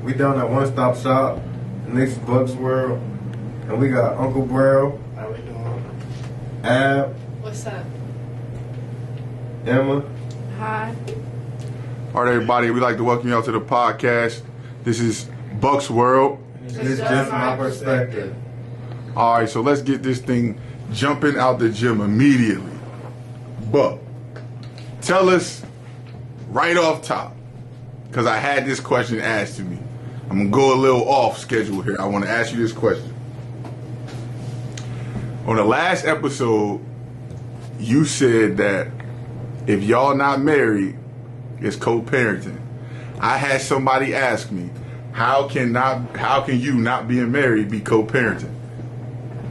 We down at One Stop Shop, next to Bucks World, and we got Uncle Braille, How we doing? Ab, What's up? Emma. Hi. All right, everybody, we'd like to welcome y'all to the podcast. This is Bucks World. It's just my perspective. All right, so let's get this thing jumping out the gym immediately. Buck, tell us right off top, because I had this question asked to me. I'm going to go a little off schedule here. I want to ask you this question. On the last episode, you said that if y'all not married, it's co-parenting. I had somebody ask me, how can you not being married be co-parenting?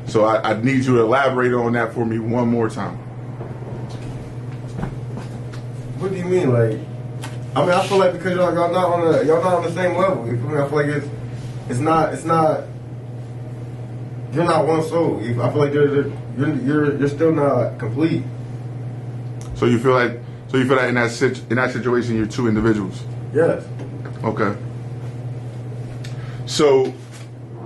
So I need you to elaborate on that for me one more time. What do you mean, like? I mean, I feel like because y'all not on the same level. You feel me? I feel like it's not. You're not one soul. I feel like you're still not complete. So you feel like in that situation you're two individuals. Yes. Okay. So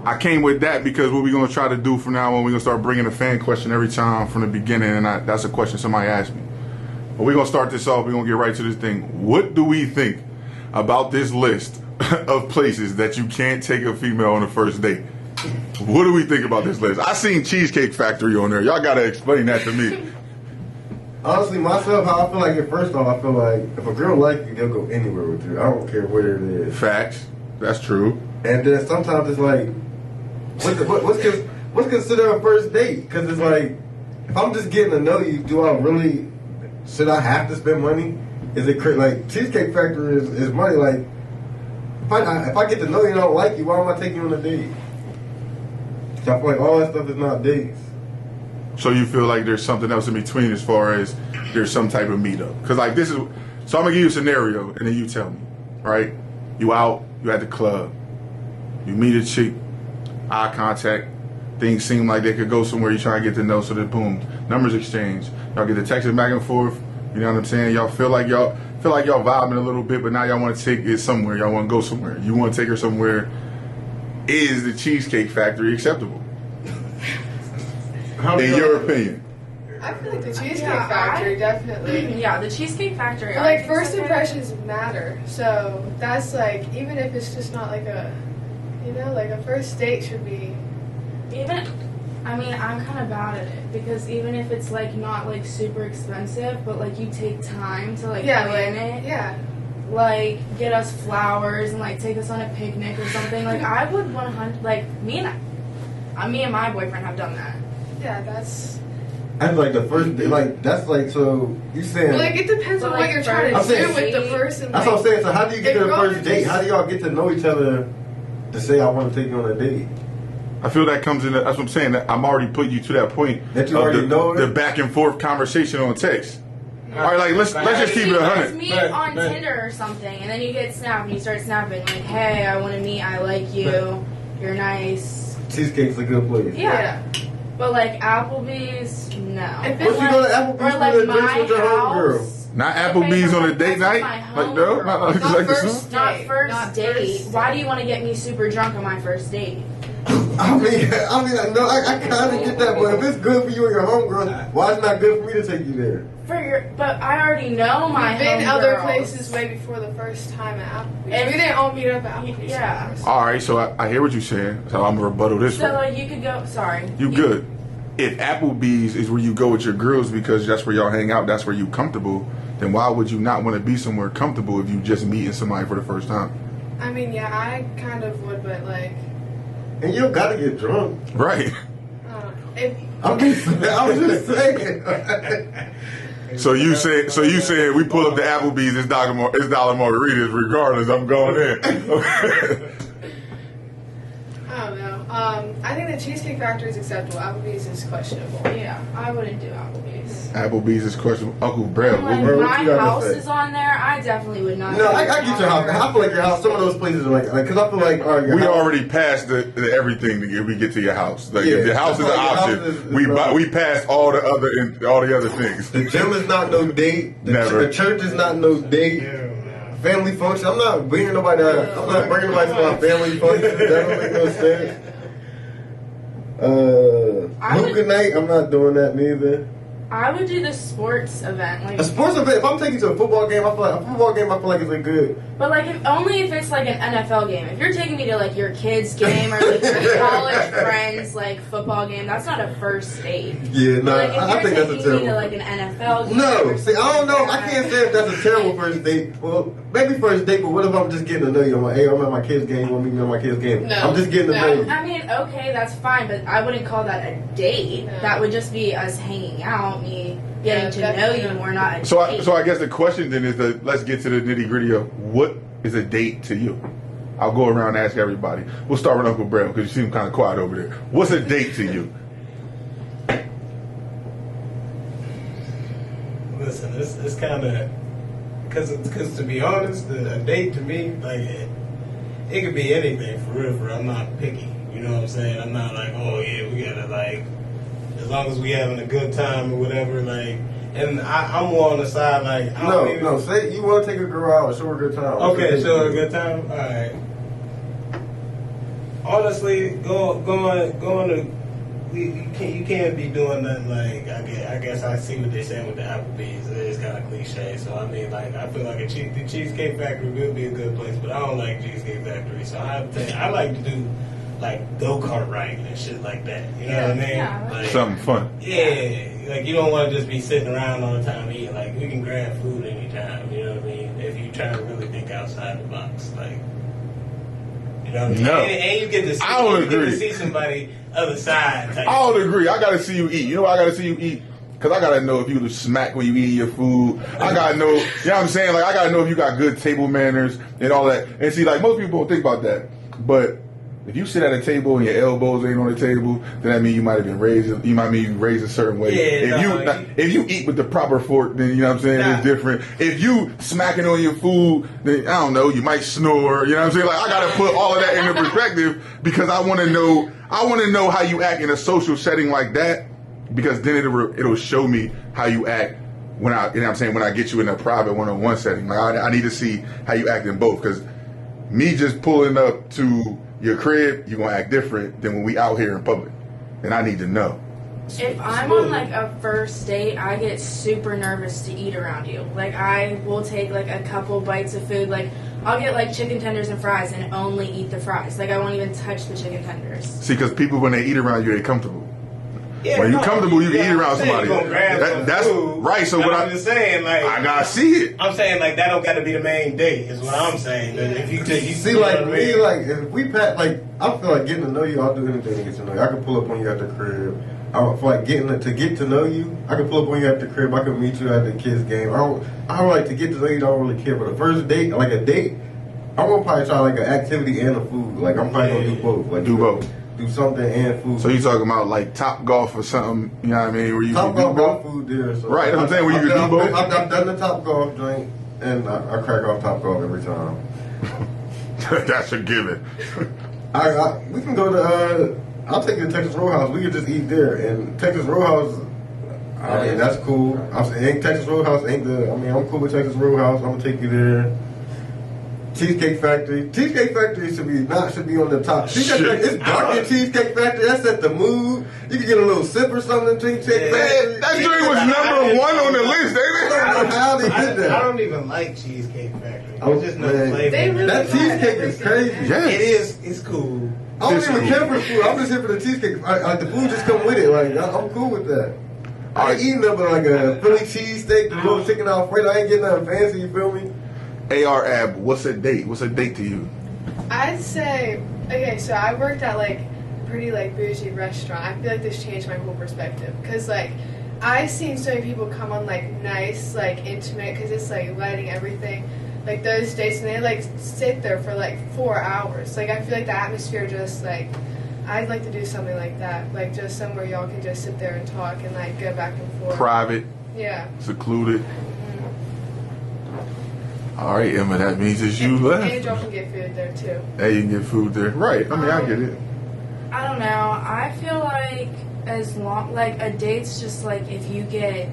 I came with that because what we're gonna try to do from now on, we're gonna start bringing a fan question every time from the beginning, and that's a question somebody asked me. But we're gonna start this off. We're gonna get right to this thing. What do we think about this list of places that you can't take a female on the first date? What do we think about this list? I seen Cheesecake Factory on there. Y'all gotta explain that to me. Honestly, myself, how I feel like first off, I feel like if a girl like you, they'll go anywhere with you. I don't care where it is. Facts. That's true. And then sometimes it's like, what's considered a first date? Because it's like, if I'm just getting to know you, should I have to spend money? Is it like Cheesecake Factory is money? Like, if I get to know you and I don't like you, why am I taking you on a date? So I feel like all that stuff is not dates. So you feel like there's something else in between as far as there's some type of meetup? Because like this is, so I'm gonna give you a scenario and then you tell me, right? You out, you at the club, you meet a chick, eye contact, things seem like they could go somewhere, you try to get to know, so then boom, numbers exchange, y'all get the texting back and forth, you know what I'm saying? Y'all feel like y'all vibing a little bit, but now y'all want to take it somewhere, y'all want to go somewhere, you want to take her somewhere. Is the Cheesecake Factory acceptable? In your opinion? I feel like the Cheesecake Factory definitely. Yeah, the Cheesecake Factory. But like first impressions matter, so that's like even if it's just not like a, like a first date should be. I mean, I'm kind of bad at it because even if it's like not like super expensive, but like you take time to like plan it. Yeah. Like get us flowers and like take us on a picnic or something. Like I would 100 like me and my boyfriend have done that. Yeah, that's. I feel like the first date, like that's like so you saying. Well, like it depends on what you're trying to do with the person. That's what I'm saying. So how do you get to the first date? How do y'all get to know each other to say I want to take you on a date? I feel that comes in. That's what I'm saying. That I'm already putting you to that point. That you already know the back and forth conversation on text. All right, like let's just keep it 100. Meet on Tinder or something, and then you get snapped and you start snapping like, "Hey, I want to meet. I like you. You're nice." Cheesecake's a good place. Yeah. But like Applebee's, no. What you go to Applebee's or like for the my drinks with your house. homegirl? Not Applebee's on a date night. Like no, Not first first date. Why do you want to get me super drunk on my first date? I mean, no, I kind of get that, but if it's good for you and your homegirl, why is it not good for me to take you there? But I already know my We've been homegirls. other places way before the first time at Applebee's. And we didn't all meet up at Applebee's. Yeah. All right, so I hear what you're saying. So I'm gonna rebuttal this So way. like you could go. Sorry. You good? If Applebee's is where you go with your girls because that's where y'all hang out, that's where you comfortable, then why would you not want to be somewhere comfortable if you just meeting somebody for the first time? I mean, yeah, I kind of would, but like. And you don't gotta get drunk. Right. I'm just saying. So you saying we pull up to Applebee's, it's dollar margaritas regardless. I'm going in. Okay. I don't know. I think the Cheesecake Factory is acceptable. Applebee's is questionable. Yeah, I wouldn't do Applebee's. Applebee's is questionable. Uncle Brad, When what my you gotta house say? is on there, I definitely would not. No, I get your house. I feel like your house. Some of those places are like, because I feel like your we house, already passed the everything to get we get to your house. Like Yeah, if the house is an your house option, is we passed all the other things. The gym is not no date. Never. The church is not no date. family function. I'm not bringing nobody. I'm not bringing nobody to my family function. That don't make no sense. Hookah night. I'm not doing that neither. I would do the sports event, like A sports event. If I'm taking you to a football game, I feel like it's a good. But like, only if it's like an NFL game. If you're taking me to like your kid's game or like your college friends like football game, that's not a first date. Yeah, no, But, like, if I you're think that's a taking me terrible. to like an NFL game. No, or see, I don't know. I something, can't say if that's a terrible first date. Well, maybe first date, but what if I'm just getting to know you? I'm like, hey, I'm at my kid's game. You want me to be at my kid's game? No. I'm just getting to know you. I mean, okay, that's fine, but I wouldn't call that a date. No. That would just be us hanging out, me getting to know definitely. you more, not a So date. I guess the question then is let's get to the nitty gritty of what is a date to you. I'll go around and ask everybody. We'll start with Uncle Brad because you seem kind of quiet over there. What's a date to you? Listen, it's kind of because to be honest, a date to me like it could be anything for real. I'm not picky. You know what I'm saying? I'm not like, oh yeah, we gotta like as long as we having a good time or whatever. Like, and I'm more on the side like I don't even, No. Say you want to take a girl out and show her a good time. Okay, so a good time. All right. Honestly, going to you can't be doing nothing like I guess I see what they're saying with the Applebee's. It's kind of cliche. So I mean, like I feel like the Cheesecake Factory would be a good place, but I don't like Cheesecake Factory. So I have to. I like to do like go-kart riding and shit like that. You know what I mean? Yeah. Like, Something fun. yeah, like you don't want to just be sitting around all the time eating. Like we can grab food anytime. You know what I mean? If you try to really think outside the box, like you know what I mean? No. And you get to see, I don't you get agree. to see somebody other side. Type I don't agree. I gotta see you eat. You know why I gotta see you eat? Cause I gotta know if you smack when you eat your food. I gotta know, you know what I'm saying? Like I gotta know if you got good table manners and all that. And see, like most people don't think about that. But if you sit at a table and your elbows ain't on the table, then that means you might have been raised. You might mean you raised a certain way. Yeah, If you eat with the proper fork, then you know what I'm saying. Nah. It's different. If you smacking on your food, then I don't know. You might snore. You know what I'm saying? Like I gotta put all of that into perspective because I want to know. I want to know how you act in a social setting like that because then it'll show me how you act when I, you know what I'm saying, when I get you in a private one-on-one setting. Like I need to see how you act in both because me just pulling up to your crib, you're going to act different than when we out here in public. And I need to know. If I'm on like a first date, I get super nervous to eat around you. Like I will take like a couple bites of food. Like I'll get like chicken tenders and fries and only eat the fries. Like I won't even touch the chicken tenders. See, because people, when they eat around you, they comfortable. Yeah, When you comfortable, you can eat around I'm saying somebody. you gonna grab some That's food. right. So But what I'm just saying, like I gotta see it. I'm saying like that don't got to be the main date. Is what I'm saying. That if you See, know like what I me, mean? like if we pat, like I feel like getting to know you. I'll do anything to get to know you. I can pull up on you at the crib. I feel like to get to know you. I can pull up on you at the crib. I can meet you at the kids' game. I don't like to get to know you. Don't really care. But the first date, like a date, I'm gonna probably try like an activity and a food. Like I'm probably gonna do both. Like Do both. Do something and food. So you talking about like Top Golf or something? You know what I mean? Where you Top can do Golf both? food there. So Right, I'm saying where you can do both. I've done the Top Golf drink, and I crack off Top Golf every time. That's a given. We can go to. I'll take you to Texas Roadhouse. We can just eat there. And Texas Roadhouse, I mean, that's cool. I'm saying Texas Roadhouse ain't the. I mean, I'm cool with Texas Roadhouse. I'm gonna take you there. Cheesecake Factory. Cheesecake Factory should be on the top. Cheesecake Shit. Factory, it's dark in Cheesecake Factory. That set the mood. You can get a little sip or something. Cheesecake Factory. That drink was number one on the list, ain't I don't know how they did that. I don't even like Cheesecake Factory. Oh, It's just no man. flavor. They really That cheesecake is crazy. Yes. It is. It's cool. I don't It's even cool. care for the food. I'm just here for the cheesecake. The food just come with it. Like I'm cool with that. I ain't eating nothing like a Philly cheesesteak, the little chicken Alfredo. I ain't getting nothing fancy. You feel me? AR Ab, what's a date? What's a date to you? I'd say, okay, so I worked at like a pretty like bougie restaurant. I feel like this changed my whole perspective because like I've seen so many people come on like nice, like intimate, because it's like lighting everything, like those dates, and they like sit there for like 4 hours. Like I feel like the atmosphere just like I'd like to do something like that, like just somewhere y'all can just sit there and talk and like go back and forth. Private, Yeah. secluded. All right, Emma, that means it's you And left. y'all can get food there too. Hey, you can get food there. Right. I mean, I get it. I don't know. I feel like as long like a date's just like if you get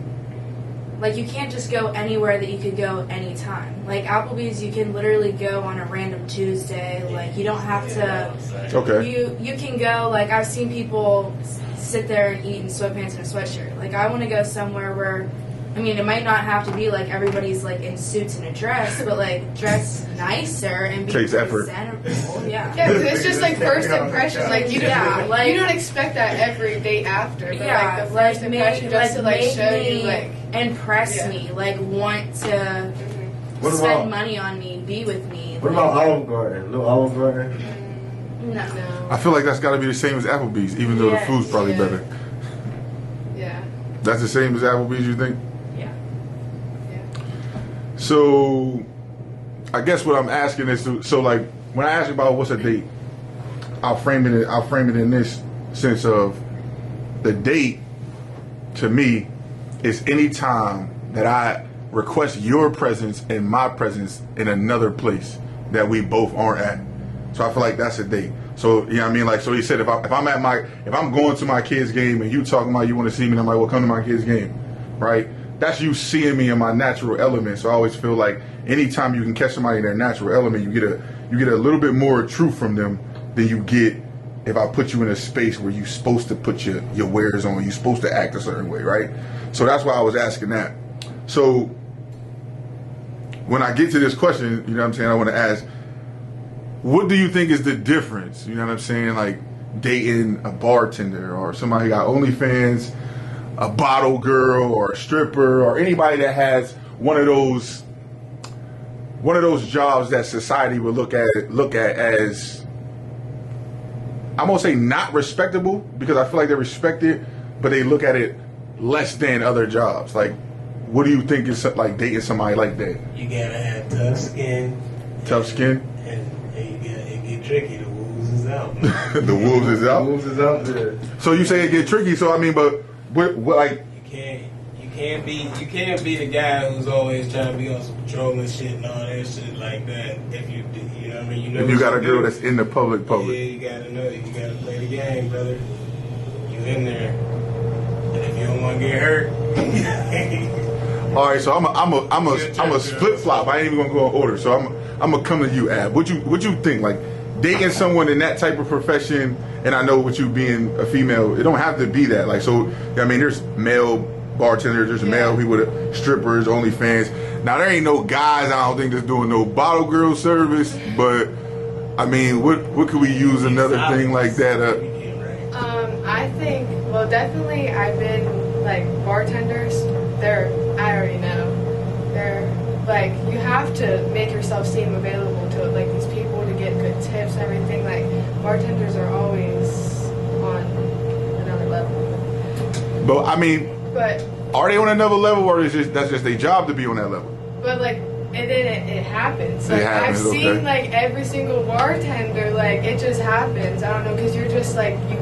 like you can't just go anywhere that you could go anytime. Like Applebee's, you can literally go on a random Tuesday. Like you don't have to. Okay. You can go. Like I've seen people sit there and eat in sweatpants and a sweatshirt. Like I want to go somewhere where, I mean, it might not have to be like everybody's like in suits and a dress, but like dress nicer and be Takes effort. presentable. Yeah. Yeah, 'cause it's just like first impressions. Like you don't, Yeah, like- you don't expect that every date after, but Yeah, like the first impression just to like make show me you like. impress Yeah. me, like want to What spend about money on me, be with me. what about Olive Garden? No Olive Garden. No. I feel like that's got to be the same as Applebee's, even though Yes, the food's probably yeah. better. Yeah. That's the same as Applebee's, you think? Yeah. So, I guess what I'm asking is, so like when I ask you about what's a date, I'll frame it in this sense of the date to me is any time that I request your presence and my presence in another place that we both aren't at. So I feel like that's a date. So you know what I mean? Like, so he said if I'm going to my kid's game and you talking about you want to see me, and I'm like, well, come to my kid's game, right? That's you seeing me in my natural element. So I always feel like anytime you can catch somebody in their natural element, you get a little bit more truth from them than you get if I put you in a space where you're supposed to put your wares on, you're supposed to act a certain way, right? So that's why I was asking that. So when I get to this question, you know what I'm saying, I want to ask, what do you think is the difference? You know what I'm saying? Like dating a bartender or somebody who got OnlyFans, a bottle girl or a stripper or anybody that has one of those jobs that society would look at as, I'm gonna say not respectable, because I feel like they're respected, but they look at it less than other jobs. Like, what do you think is like dating somebody like that? You gotta have tough skin. Tough skin? And it get tricky. The wolves is out. The wolves is out. Wolves is out there. So you say it get tricky. So I mean, but what like? You can't be the guy who's always trying to be on some patrolling shit and all that shit like that. If you know what I mean, If you got a girl that's in the public. Yeah, you gotta know. You gotta play the game, brother. You in there, and if you don't want to get hurt. All right, so I'm a flip flop. I ain't even gonna go in order. So I'm gonna come to you, Ab. What you think? Like dating someone in that type of profession, and I know with you being a female, it don't have to be that. Like, so I mean, there's male bartenders, there's male people, that strippers, OnlyFans. Now there ain't no guys, I don't think, that's doing no bottle girl service. But I mean, what could we use another thing like that? I think, well, definitely I've been, like, bartenders, I already know, they're, like, you have to make yourself seem available to, like, these people to get good tips and everything. Like, bartenders are always on another level. But I mean, But, are they on another level, or is that's just their job to be on that level? but like, and then it happens. It Like, happens, I've seen, okay. like, every single bartender, like, it just happens. I don't know, because you're just, like, you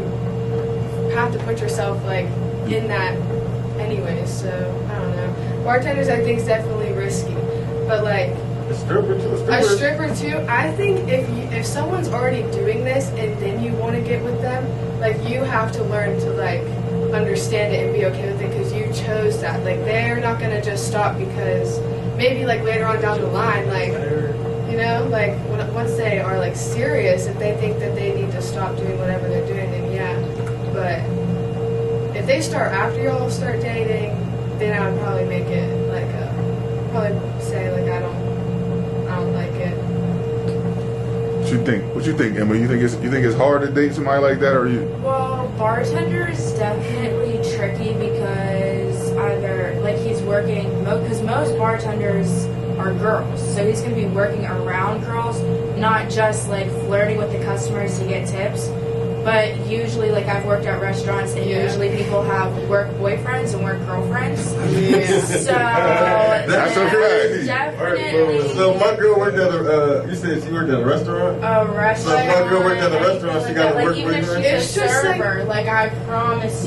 have to put yourself, like, in that anyways, so, I don't know. Bartenders, I think, is definitely risky. But, like, A stripper too. a stripper, too, I think if someone's already doing this and then you want to get with them, like, you have to learn to, like, understand it and be okay with it because you chose that. Like, they're not going to just stop because maybe, like, later on down the line, like, you know, like, once they are, like, serious, if they think that they need to stop doing whatever they're doing, then yeah. But if they start after y'all start dating, then I would probably make it, like, probably say, like, I don't like it. What you think, Emma? You think it's hard to date somebody like that, or you? Well, bartender is definitely tricky because either like he's working because most bartenders are girls, so he's going to be working around girls, not just like flirting with the customers to get tips. But usually, like I've worked at restaurants, and usually people have work boyfriends and work girlfriends. Yeah. So That's okay. definitely So my girl worked at you said she worked at a restaurant? a restaurant. So if my girl worked at a restaurant, she got a like work even if boyfriend? she's It's a just like- server, like I promise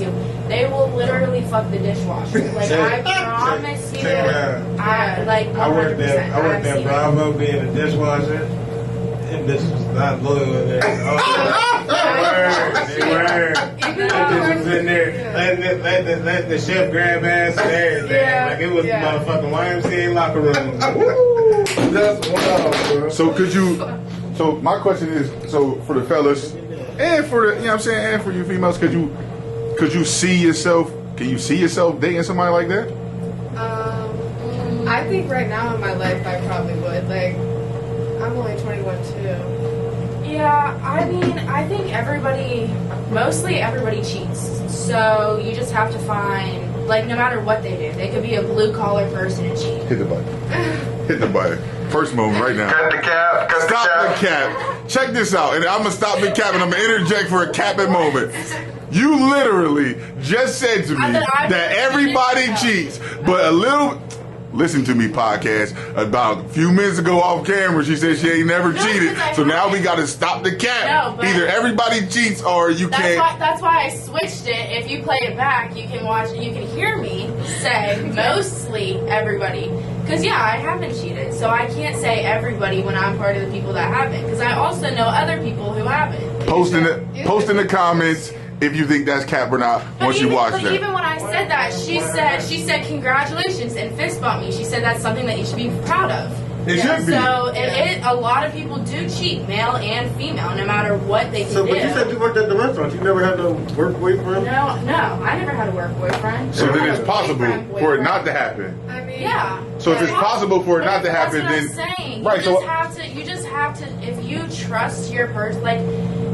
you, they will literally fuck the dishwasher. Like I promise you, Check it out. I like 100%. I worked at I've seen it. Bravo being a dishwasher. That bitch was not loyal in there. They just was in there letting the chef grab ass and everything. Yeah, Like it was yeah. motherfucking YMCA locker room. That's wild, bro. So could you? So my question is, so for the fellas, and for the, you know what I'm saying, and for you females, could you see yourself? Can you see yourself dating somebody like that? I think right now in my life I probably would. Like, I'm only 21 too. Yeah, I mean, I think mostly everybody cheats. So you just have to find, like, no matter what they do, they could be a blue collar person and cheat. Hit the button. Hit the button. First moment right now. Cut the cap. Cut Stop the cap. Check this out, and I'm gonna stop the cap, and I'm gonna interject for a capping moment. You literally just said to me that everybody cheats, but a little. Listen to me, podcast. About a few minutes ago off camera, she said she ain't never cheated. So now we got to stop the cap. No, but either everybody cheats or you can't. That's why I switched it. If you play it back, you can watch it. You can hear me say mostly everybody. Because, yeah, I haven't cheated. So I can't say everybody when I'm part of the people that haven't. Because I also know other people who haven't. Post in the comments if you think that's cap or not once you watch that. Even when I said that, she said congratulations and fist bumped me. She said that's something that you should be proud of. It should be. So a lot of people do cheat, male and female, no matter what they can So, do. but you said you worked at the restaurant. You never had no work boyfriend? No, I never had a work boyfriend. So then it's I had a possible boyfriend, for it not to happen. I mean, Yeah. So if it's possible for it not to happen, that's what then I'm saying. right. You just have to. If you trust your person, like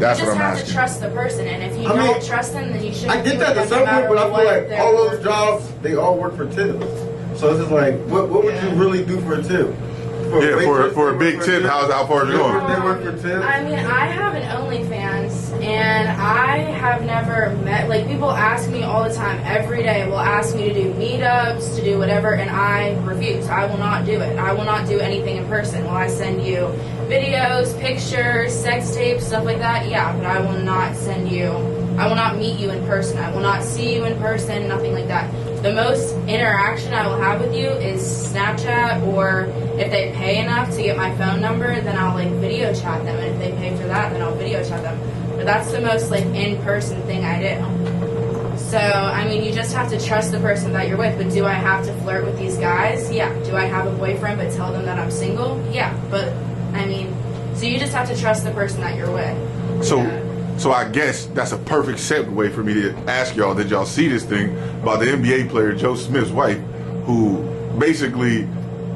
That's you what just I'm have asking. to trust the person, and if you I mean, don't trust them, then you shouldn't. I get do that it, to no some point, matter but I feel what like they're all those working jobs, they all work for tips. So it's just like, what would you really do for a tip? For a big tip, how far is it going? They work for tips. I mean, I have an OnlyFans, and I have never met. Like, people ask me all the time, every day, will ask me to do meetups, to do whatever, and I refuse. I will not do it. I will not do anything in person. Will I send you videos, pictures, sex tapes, stuff like that? Yeah, but I will not send you. I will not meet you in person. I will not see you in person, nothing like that. The most interaction I will have with you is Snapchat, or if they pay enough to get my phone number, then I'll like video chat them, and if they pay for that, then I'll video chat them. But that's the most like in-person thing I do. So, I mean, you just have to trust the person that you're with. But do I have to flirt with these guys? Yeah. Do I have a boyfriend but tell them that I'm single? Yeah. But, I mean, so you just have to trust the person that you're with. So I guess that's a perfect segue for me to ask y'all, did y'all see this thing about the NBA player Joe Smith's wife, who basically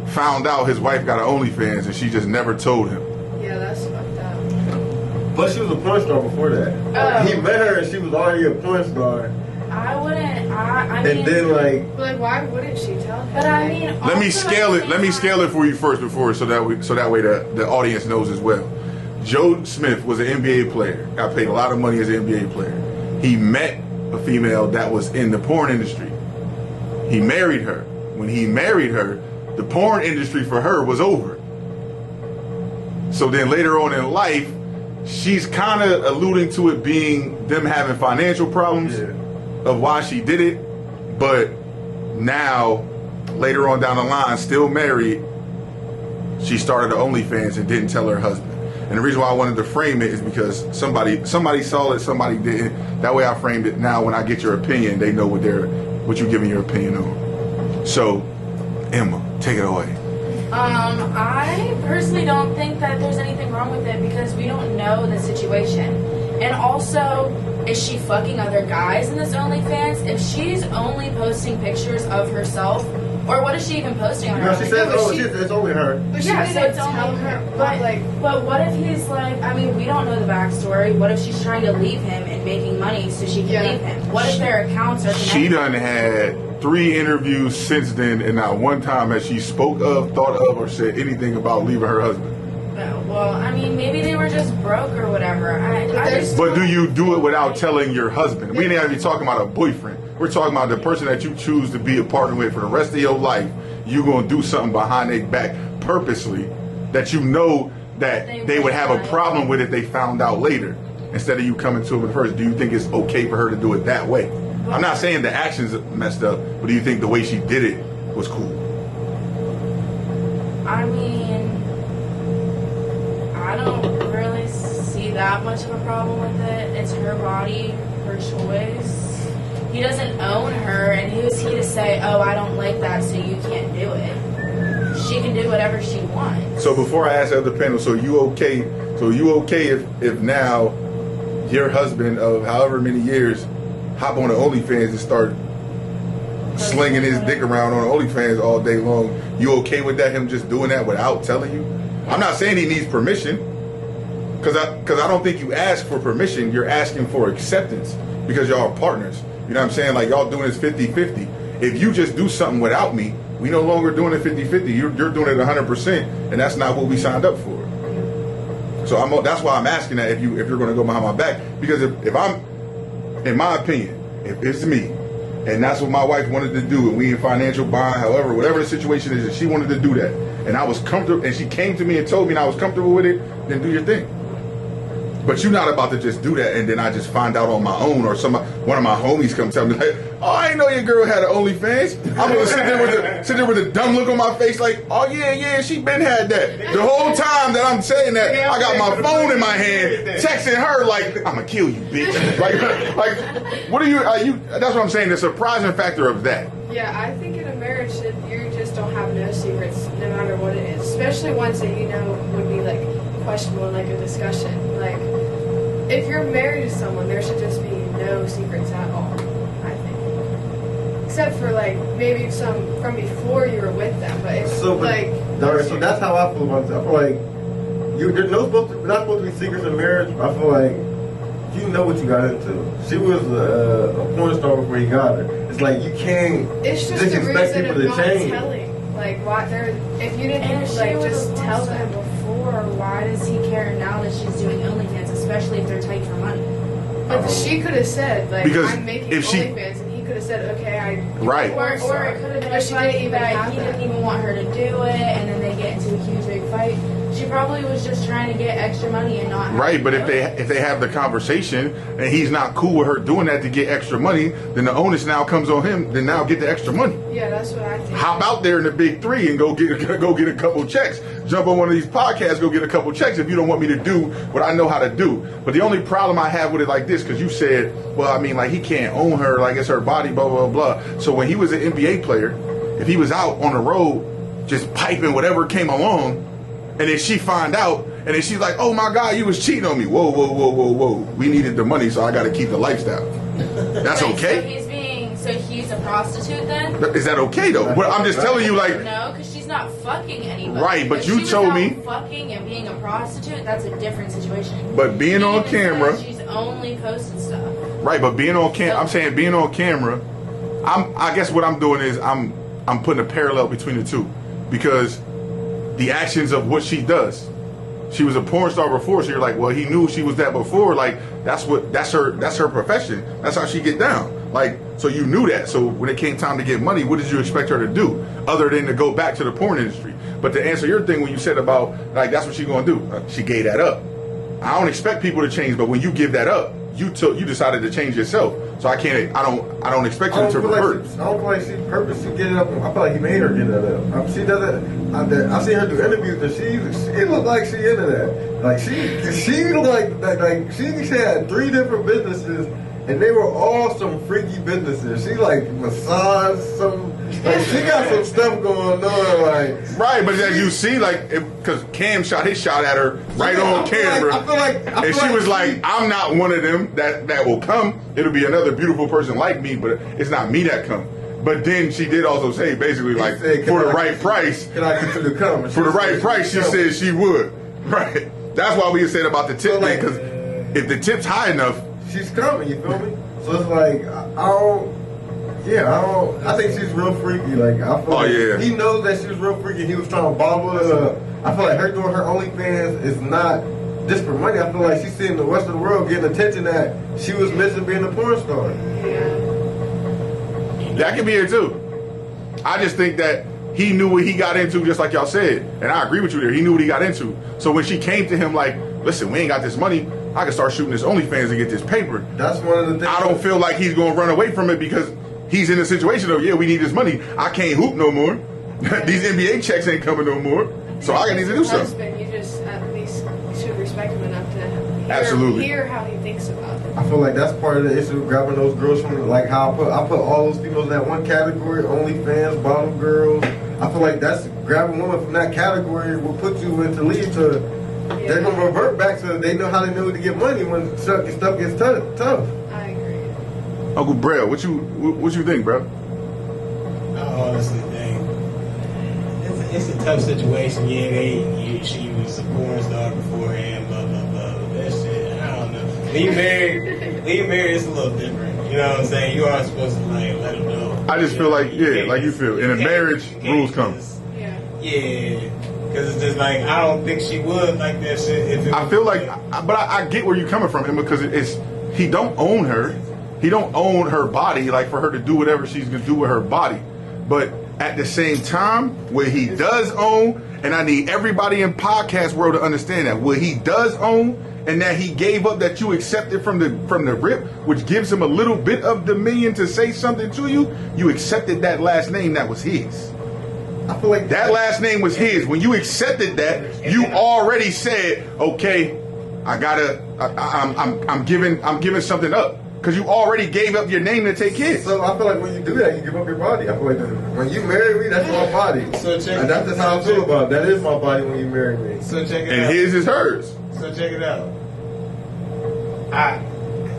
found out his wife got an OnlyFans and she just never told him? Yeah, that's fucked up. Plus, she was a porn star before that. Oh. He met her and she was already a porn star. I wouldn't, I mean... And then, like... But like, why wouldn't she tell him? But I mean... Let me also scale at it. the Let me same scale it for you first, so that way the audience knows as well. Joe Smith was an NBA player. Got paid a lot of money as an NBA player. He met a female that was in the porn industry. He married her. When he married her, the porn industry for her was over. So then later on in life, she's kind of alluding to it being them having financial problems of why she did it. But now, later on down the line, still married, she started her OnlyFans and didn't tell her husband. And the reason why I wanted to frame it is because somebody saw it, somebody didn't. That way I framed it. Now when I get your opinion, they know what you're giving your opinion on. So, Emma, take it away. I personally don't think that there's anything wrong with it because we don't know the situation. And also, is she fucking other guys in this OnlyFans? If she's only posting pictures of herself, or what is she even posting on her? No, she said, it's only her. But she Yeah, didn't so it's tell only her. her. But like, But what if he's like, I mean, we don't know the backstory. What if she's trying to leave him and making money so she can leave him? What if their accounts are connected? She done had 3 interviews since then, and not one time has she spoke of, thought of, or said anything about leaving her husband. No, well, I mean, maybe they were just broke or whatever. But do you do it without telling your husband? We ain't even be talking about a boyfriend. We're talking about the person that you choose to be a partner with for the rest of your life. You gonna do something behind their back purposely that you know that they would have a problem with if they found out later. Instead of you coming to them first, do you think it's okay for her to do it that way? I'm not saying the actions messed up, but do you think the way she did it was cool? I mean, I don't really see that that much of a problem with it. It's her body, her choice. He doesn't own her, and who's he to say, oh, I don't like that, so you can't do it? She can do whatever she wants. So before I ask the other panel, so you okay if now your husband of however many years hop on the OnlyFans and start slinging his dick around on OnlyFans all day long? You okay with that? Him just doing that without telling you? I'm not saying he needs permission, because I don't think you ask for permission. You're asking for acceptance because y'all are partners. You know what I'm saying? Like, y'all doing this 50-50. If you just do something without me, we no longer doing it 50-50. You're doing it 100%, and that's not what we signed up for. So that's why I'm asking that if you're going to go behind my back, because if I'm, in my opinion, if it's me, and that's what my wife wanted to do, and we in financial bond, however, whatever the situation is, and she wanted to do that, and I was comfortable, and she came to me and told me and I was comfortable with it, then do your thing. But you're not about to just do that and then I just find out on my own, or one of my homies come tell me like, oh, I didn't know your girl had an OnlyFans. I'm gonna sit there with a dumb look on my face like, oh yeah, she been had that. The whole time that I'm saying that, I got my phone in my hand, texting her like, I'm gonna kill you, bitch. like, what are you? That's what I'm saying. The surprising factor of that. Yeah, I think in a marriage, if you just don't have no secrets, no matter what it is, especially ones that you know would be like questionable in like a discussion. Like, if you're married to someone, there should just be no secrets at all, I think. Except for like maybe some from before you were with them, but it's So that's how I feel about it. I feel like there's not supposed to be secrets in marriage. I feel like you know what you got into. She was a porn star before you got her. It's like you can't it's just expect the reason people of to not change. telling. Like, why if you didn't And like she was just tell them. before. Why does he care now that she's doing OnlyFans, especially if they're tight for money? But she could have said, like, Because I'm making if she- OnlyFans, and he could have said, okay, Right. Or it could have been But a she fight didn't even that have he that. didn't even want her to do it, and then they get into a huge big fight. She probably was just trying to get extra money and not. Right, but have to if they have the conversation and he's not cool with her doing that to get extra money, then the onus now comes on him. Then now get the extra money. Yeah, that's what I think. Hop out there in the big three and go get a couple checks. Jump on one of these podcasts, go get a couple checks if you don't want me to do what I know how to do. But the only problem I have with it like this, because you said, well, I mean, like, he can't own her, like, it's her body, blah, blah, blah. So when he was an NBA player, if he was out on the road just piping whatever came along, and then she find out, and then she's like, oh my God, you was cheating on me. Whoa, whoa, whoa, whoa, whoa. We needed the money, so I got to keep the lifestyle. That's Wait, okay? So he's a prostitute then? Is that okay, though? Well, I'm just telling you, like, No, because she's not fucking anybody. Right, but If you she was told out me- fucking and being a prostitute, that's a different situation. but being He on even camera, said she's only posted stuff. right, but being on camera, I'm saying being on camera, I guess what I'm doing is I'm putting a parallel between the two, because the actions of what she does. She was a porn star before, so you're like, well, he knew she was that before. Like, that's her profession. That's how she get down. Like, so you knew that. So when it came time to get money, what did you expect her to do other than to go back to the porn industry? But to answer your thing, when you said about, like, that's what she's gonna do, she gave that up. I don't expect people to change, but when you give that up, you decided to change yourself. So I don't expect you to revert. I don't feel like she purposely get it up. I feel like he made her get it up. She does it. I see her do interviews, and she looked like she into that. Like she looked like she had 3 different businesses, and they were all some freaky businesses. She like massage some. Like, she got some stuff going on. Like, Right, but as you see, like, because Cam shot his shot at her right on camera, and she was like, I'm not one of them that will come. It'll be another beautiful person like me, but it's not me that come. But then she did also say, basically, like, said, for the right price, can I get you to come? for the right price, she said she would. Right. That's why we said about the tip So, like, thing, because if the tip's high enough, she's coming. You feel me? So it's like I think she's real freaky. Like, I feel like yeah. he knows that she's real freaky. He was trying to bottle it up. I feel like her doing her OnlyFans is not just for money. I feel like she's seeing the rest of the world getting attention that she was missing being a porn star. that can be it too. I just think that he knew what he got into, just like y'all said. And I agree with you there. He knew what he got into. So when she came to him like, listen, we ain't got this money, I can start shooting this OnlyFans and get this paper. That's one of the things. I don't feel like he's going to run away from it because he's in a situation of, yeah, we need this money. I can't hoop no more. These NBA checks ain't coming no more. So I need to do something. Husband, you just at least should respect him enough to Absolutely. hear how he thinks about it. I feel like that's part of the issue of grabbing those girls from, like how I put all those females in that one category, OnlyFans, bottom girls. I feel like that's grabbing women from that category will put you into lead to. They're gonna revert back to they know how they know to get money when stuff gets tough. I agree. Uncle Brell, what you think, bro? I honestly think it's a tough situation. Yeah, she was a porn star beforehand, blah blah blah. But that shit, I don't know. When you married, it's a little different. You know what I'm saying? You are supposed to like let them know. I just feel like, yeah, like you feel. In a marriage, rules come. Yeah. Because it's just like, I don't think she would like that shit. If it I feel like, but I get where you're coming from, Emma, because he don't own her. He don't own her body, like for her to do whatever she's gonna do with her body. But at the same time, what he does own, and I need everybody in podcast world to understand that, what he does own, and that he gave up, that you accepted from the rip, which gives him a little bit of dominion to say something to you, you accepted that last name that was his. I feel like That last name was his. When you accepted that, you already said, "Okay, I'm giving something up," because you already gave up your name to take his. So I feel like when you do that, you give up your body. I feel like when you marry me, that's my body. So check and that's just how I feel about it. That is my body when you marry me. So check it And out. his is hers. So check it out.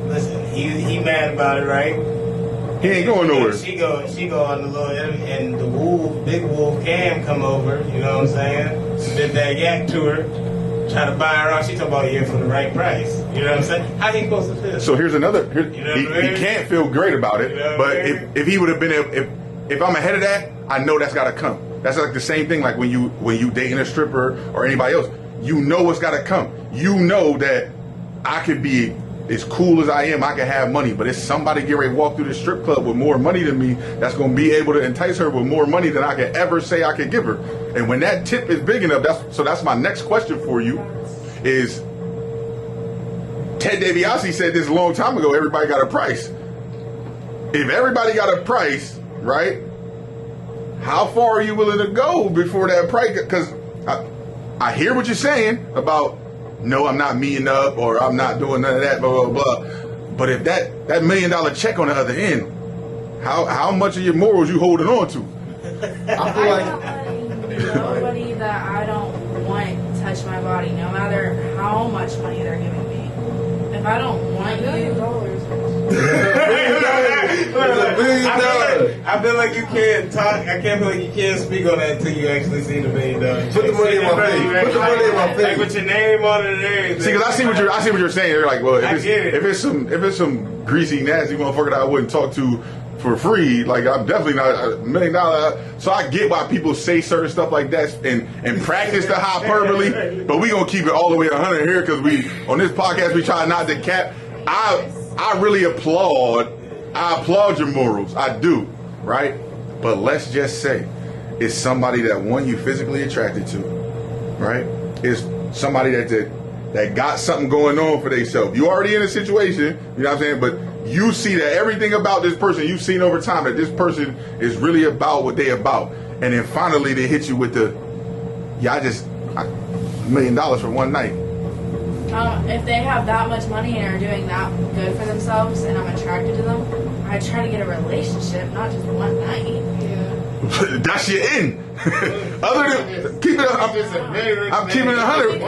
Listen. He mad about it, right? He ain't going nowhere. She go on the little and the big wolf Cam come over. You know what I'm saying? Spit that yak to her, try to buy her off. She talking about for the right price. You know what I'm saying? How he supposed to feel? So here's another. You know He what I mean? can't feel great about it. You know what But I mean? if he would have been, if I'm ahead of that, I know that's got to come. That's like the same thing. Like when you dating a stripper or anybody else, you know what's got to come. You know that I could be as cool as I am, I can have money, but it's somebody get ready to walk through the strip club with more money than me that's going to be able to entice her with more money than I could ever say I could give her. And when that tip is big enough, that's my next question for you is, Ted DiBiase said this a long time ago, everybody got a price. If everybody got a price, right, how far are you willing to go before that price? Because I hear what you're saying about, no, I'm not meeting up or I'm not doing none of that, blah, blah, blah. But if that $1 million check on the other end, how much of your morals you holding on to? I feel like Nobody that I don't want to touch my body, no matter how much money they're giving me. If I don't want you, I feel like you can't talk. I can't feel like you can't speak on that until you actually see the $1 million. Put the money in my face. Put the money in my face. Like with your name on it and everything. See, because I see what you're saying. They're like, well, I get it. if it's some greasy, nasty motherfucker that I wouldn't talk to for free, like I'm definitely not $1 million. So I get why people say certain stuff like that and practice the hyperbole. But we gonna keep it all the way 100 here because we on this podcast we try not to cap. I really applaud your morals. I do, right? But let's just say it's somebody that one you physically attracted to, right? It's somebody that got something going on for themselves. You already in a situation, you know what I'm saying? But you see that everything about this person you've seen over time that this person is really about what they about, and then finally they hit you with the $1 million for one night. if they have that much money and are doing that good for themselves, and I'm attracted to them, I try to get a relationship, not just one night. Yeah. That's your end. Other than keep it, I'm keeping it 100.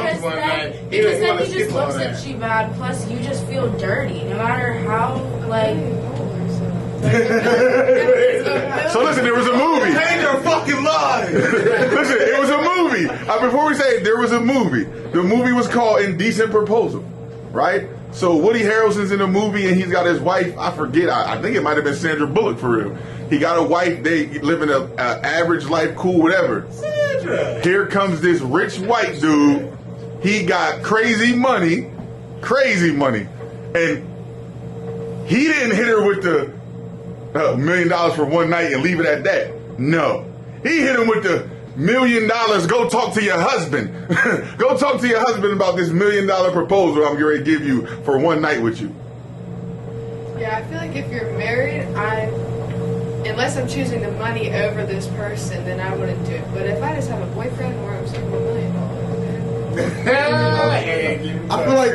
Because then he just looks at you bad. Plus, you just feel dirty, no matter how like. So listen, there was a movie. Change your fucking life. Listen, it was a movie. Before we say it, there was a movie. The movie was called Indecent Proposal, right? So Woody Harrelson's in the movie and he's got his wife. I forget. I think it might have been Sandra Bullock for real. He got a wife. They live in a average life, cool, whatever. Sandra. Here comes this rich white dude. He got crazy money, and he didn't hit her with the $1 million for one night and leave it at that. No, he hit him with the $1 million. Go talk to your husband. Go talk to your husband about this $1 million proposal I'm going to give you for one night with you. Yeah, I feel like if you're married, unless I'm choosing the money over this person, then I wouldn't do it. But if I just have a boyfriend or I'm single, $1 million, Hell yeah. I feel like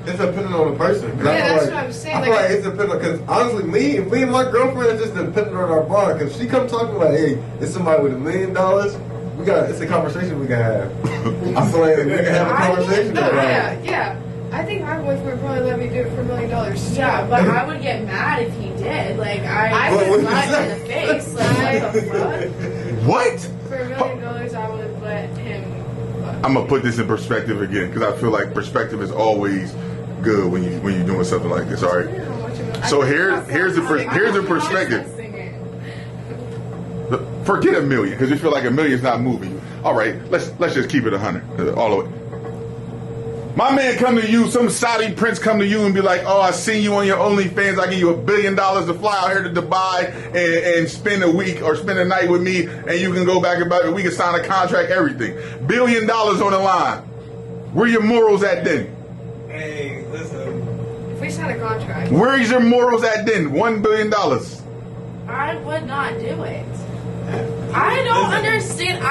it's dependent on the person. 'Cause I Yeah, feel that's like, what I'm saying, I feel like- like it's dependent because honestly, me and my girlfriend is just dependent on our bond. Because she come talking like, hey, it's somebody with $1 million. It's a conversation we can have. I feel like we can have a conversation No, about yeah, it. yeah. I think my boyfriend would probably let me do it for $1 million. Yeah, but I would get mad if he did. Like, I What would would you slap say? him in the face. Like, what the fuck? What? For $1 million, I would let him. I'm gonna put this in perspective again because I feel like perspective is always good when you're doing something like this. All right. So here's the perspective. Forget $1 million because you feel like $1 million's not moving you. All right, let's just keep it 100 all the way. My man come to you, some Saudi prince come to you and be like, oh, I seen you on your OnlyFans. I give you $1 billion to fly out here to Dubai and spend a week or spend a night with me, and you can go back and we can sign a contract, everything. $1 billion on the line. Where your morals at then? Hey, listen. If we sign a contract. Where's your morals at then? $1 billion. I would not do it. I don't understand.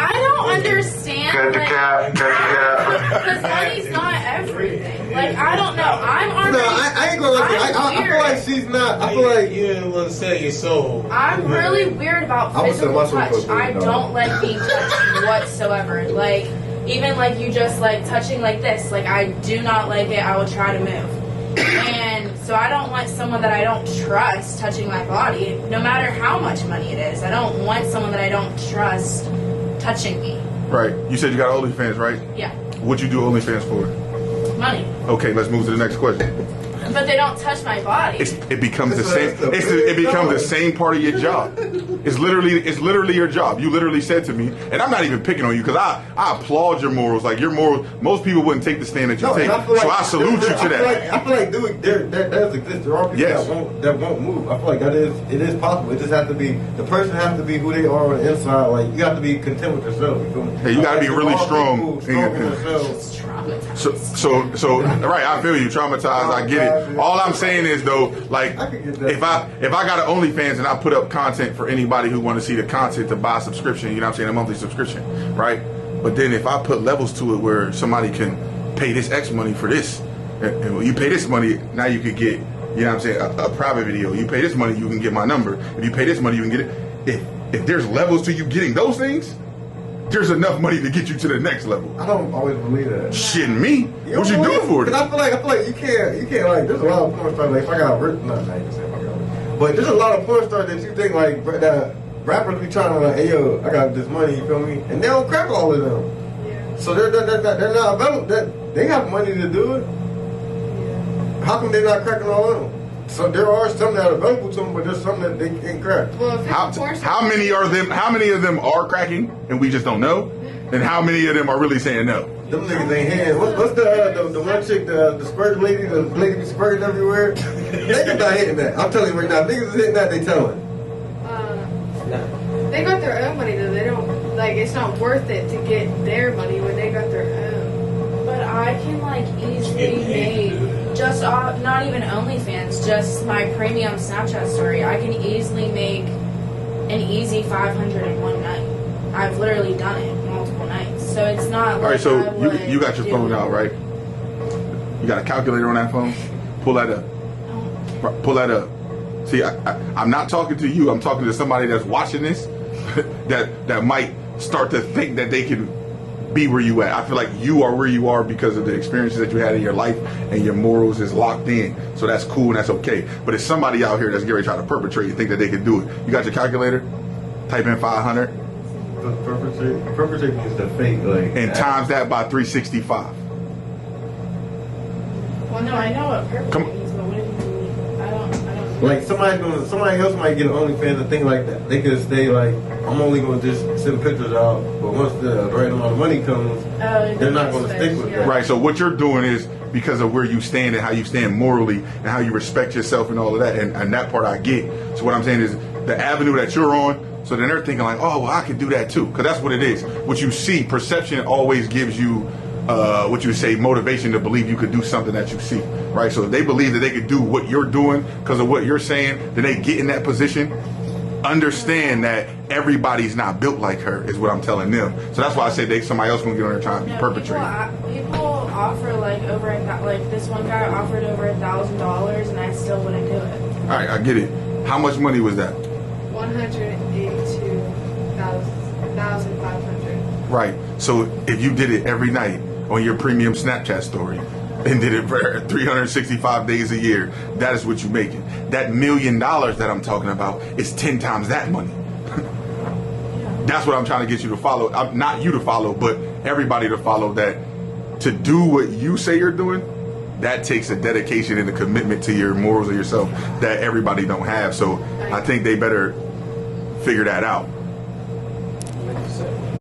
Cut the cap. Because money's not everything. Like, I don't know. I'm already. No, I ain't gonna lie. I feel like she's not. I feel like you didn't want to sell your soul. I'm really weird about I would physical sell my soul touch. for $1 I billion. don't like being touched whatsoever. Like, even like you just like touching like this. Like, I do not like it. I will try to move. And so I don't want someone that I don't trust touching my body, no matter how much money it is. I don't want someone that I don't trust touching me. Right. You said you got OnlyFans, right? Yeah, What you do OnlyFans for? money. Okay, let's move to the next question. But they don't touch my body. It becomes the It's same. a- It becomes the same part of your job. It's literally your job. You literally said to me, and I'm not even picking on you because I applaud your morals. Like your morals, most people wouldn't take the stand that you take. and I feel So like- I salute you to that. I feel like dude, that does exist. There are people Yes. that won't move. I feel like it is possible. It just has to be the person has to be who they are on the inside. Like you have to be content with yourself. You feel me? Hey, you gotta be Like, really there are strong people in strong your- in themselves. It's traumatized. So right, I feel you. Traumatized, I get it. All I'm saying is though, like I could get that. if I got an OnlyFans and I put up content for anybody who want to see the content to buy a subscription, you know what I'm saying, a monthly subscription, right? But then if I put levels to it where somebody can pay this X money for this, and when you pay this money, now you could get, you know what I'm saying, a private video. You pay this money, you can get my number. If you pay this money, you can get it. If there's levels to you getting those things, there's enough money to get you to the next level. I don't always believe that. Shitting me? What you doing for it? Because I feel like you can't like. There's a lot of porn stars. Like if I got rich, not I ain't gonna say if I got rich, but there's a lot of porn stars that you think like that rappers be trying to like, hey yo, I got this money, you feel me? And they don't crack all of them. Yeah. So they're not available. They have money to do it. Yeah. How come they're not cracking all of them? So there are some that are available to them, but there's some that they can't crack. Well, if it's a porn star- How many are them? How many of them are cracking and we just don't know? And how many of them are really saying no? Them niggas ain't hand. What's the one chick, the squirt lady, the lady be squirting everywhere? Niggas not hitting that. I'm telling you right now, niggas is hitting that, they telling. They got their own money though. They don't like. It's not worth it to get their money when they got their own. But I can like easily make just not even OnlyFans, just my premium Snapchat story. I can easily make an easy 500 in one night. I've literally done it multiple nights, so it's not. All right, like so I would you got your do phone it. out, right? You got a calculator on that phone? Pull that up. Pull that up. See, I'm not talking to you. I'm talking to somebody that's watching this that might start to think that they can be where you at. I feel like you are where you are because of the experiences that you had in your life and your morals is locked in. So that's cool and that's okay. But if somebody out here that's getting ready to try to perpetrate and think that they can do it, you got your calculator? Type in 500 Perpetrating is the fake, like. and times that by 365. Well, no, I know what purple Come- means, but what do you mean? I don't. Like somebody else might get an OnlyFans and think like that. They could stay like, I'm only gonna just send pictures out, but once the right amount of money comes, they're not gonna stick with that. Right. So what you're doing is because of where you stand and how you stand morally and how you respect yourself and all of that. And that part I get. So what I'm saying is the avenue that you're on. So then they're thinking like, oh, well, I could do that too. Because that's what it is. What you see, perception always gives you what you say, motivation to believe you could do something that you see. Right. So if they believe that they could do what you're doing because of what you're saying, then they get in that position. Understand that everybody's not built like her is what I'm telling them. So that's why I say somebody else gonna get on there trying to No, perpetrate. People offer like like this one guy offered over $1,000 and I still wouldn't do it. All right, I get it. How much money was that? 182,500. Right. So if you did it every night on your premium Snapchat story and did it for 365 days a year, that is what you're making. That $1 million that I'm talking about is 10 times that money. That's what I'm trying to get you to follow. Not you to follow, but everybody to follow, that to do what you say you're doing, that takes a dedication and a commitment to your morals of yourself that everybody don't have. So I think they better figure that out.